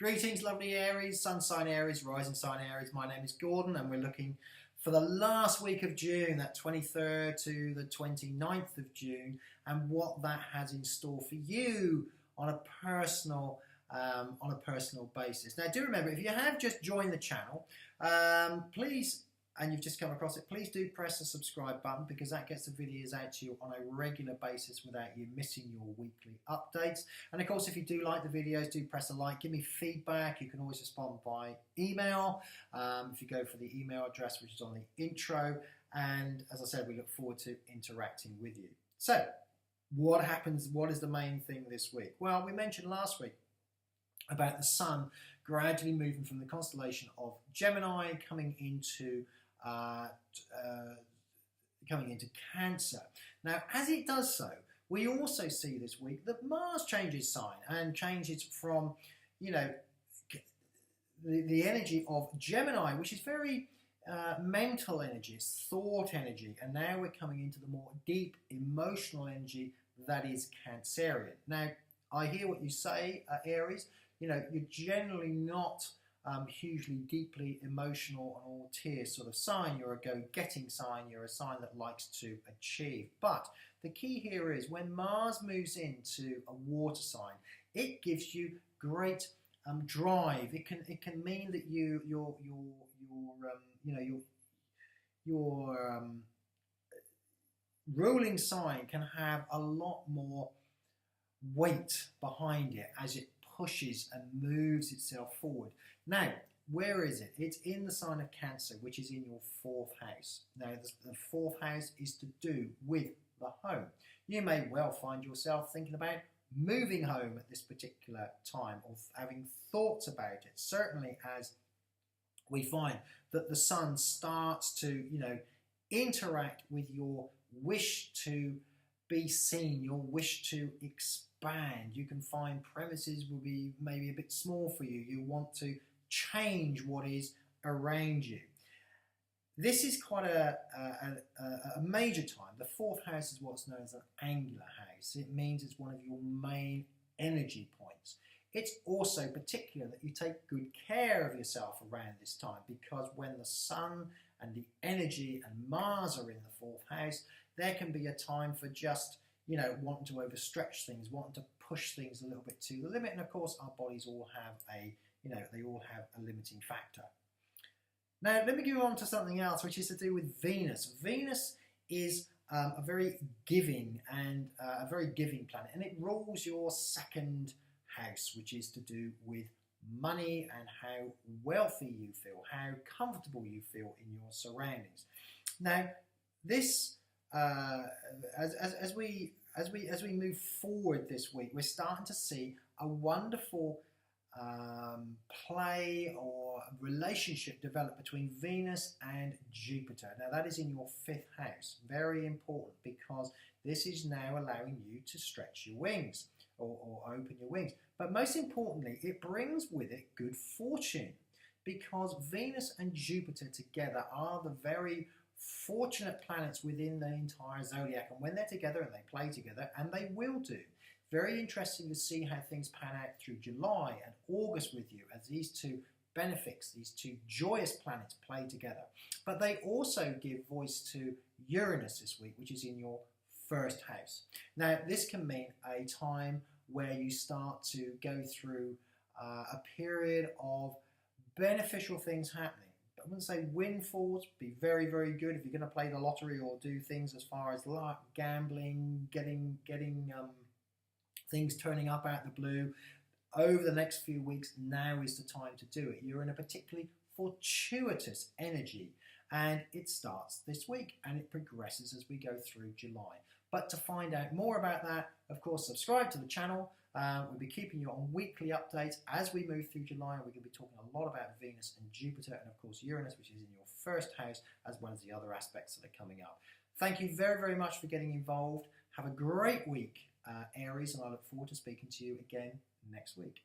Greetings, lovely Aries, sun sign Aries, rising sign Aries. My name is Gordon and we're looking for the last week of June, that 23rd to the 29th of June, and what that has in store for you on a personal basis. Now, do remember, if you have just joined the channel, please, and you've just come across it, please do press the subscribe button, because that gets the videos out to you on a regular basis without you missing your weekly updates. And of course, if you do like the videos, do press a like, give me feedback. You can always respond by email if you go for the email address which is on the intro. And as I said, we look forward to interacting with you. So what happens? What is the main thing this week? Well, we mentioned last week about the sun gradually moving from the constellation of Gemini coming into Cancer. Now, as it does so, we also see this week that Mars changes sign and changes from, the energy of Gemini, which is very mental energy, it's thought energy, and now we're coming into the more deep emotional energy that is Cancerian. Now, I hear what you say, Aries. You're generally not hugely deeply emotional and all tears sort of sign. You're a go-getting sign. You're a sign that likes to achieve. But the key here is when Mars moves into a water sign, it gives you great drive. It can mean that your ruling sign can have a lot more weight behind it as it pushes and moves itself forward. Now, where is it? It's in the sign of Cancer, which is in your fourth house. Now, the fourth house is to do with the home. You may well find yourself thinking about moving home at this particular time, or having thoughts about it. Certainly, as we find that the sun starts to, interact with your wish to be seen, your wish to expand. You can find premises will be maybe a bit small for you. You want to change what is around you. This is quite a major time. The fourth house is what's known as an angular house. It means it's one of your main energy points. It's also particular that you take good care of yourself around this time, because when the sun and the energy and Mars are in the fourth house, there can be a time for just wanting to overstretch things, wanting to push things a little bit to the limit. And of course, our bodies all have they all have a limiting factor. Now, let me go on to something else, which is to do with Venus. Venus is a very giving planet, and it rules your second house, which is to do with money and how wealthy you feel, how comfortable you feel in your surroundings. Now, this as we move forward this week, we're starting to see a wonderful play or relationship develop between Venus and Jupiter. Now, that is in your fifth house. Very important, because this is now allowing you to stretch your wings or open your wings. But most importantly, it brings with it good fortune, because Venus and Jupiter together are the very fortunate planets within the entire zodiac. And when they're together and they play together, and they will do, very interesting to see how things pan out through July and August with you, as these two benefics, these two joyous planets play together. But they also give voice to Uranus this week, which is in your first house. Now, this can mean a time where you start to go through a period of beneficial things happening. I wouldn't say windfalls. Be very, very good if you're going to play the lottery or do things as far as like gambling, getting things turning up out of the blue. Over the next few weeks, now is the time to do it. You're in a particularly fortuitous energy, and it starts this week and it progresses as we go through July. But to find out more about that, of course, subscribe to the channel. We'll be keeping you on weekly updates as we move through July. We're going to be talking a lot about Venus and Jupiter, and of course Uranus, which is in your first house, as well as the other aspects that are coming up. Thank you very, very much for getting involved. Have a great week, Aries, and I look forward to speaking to you again next week.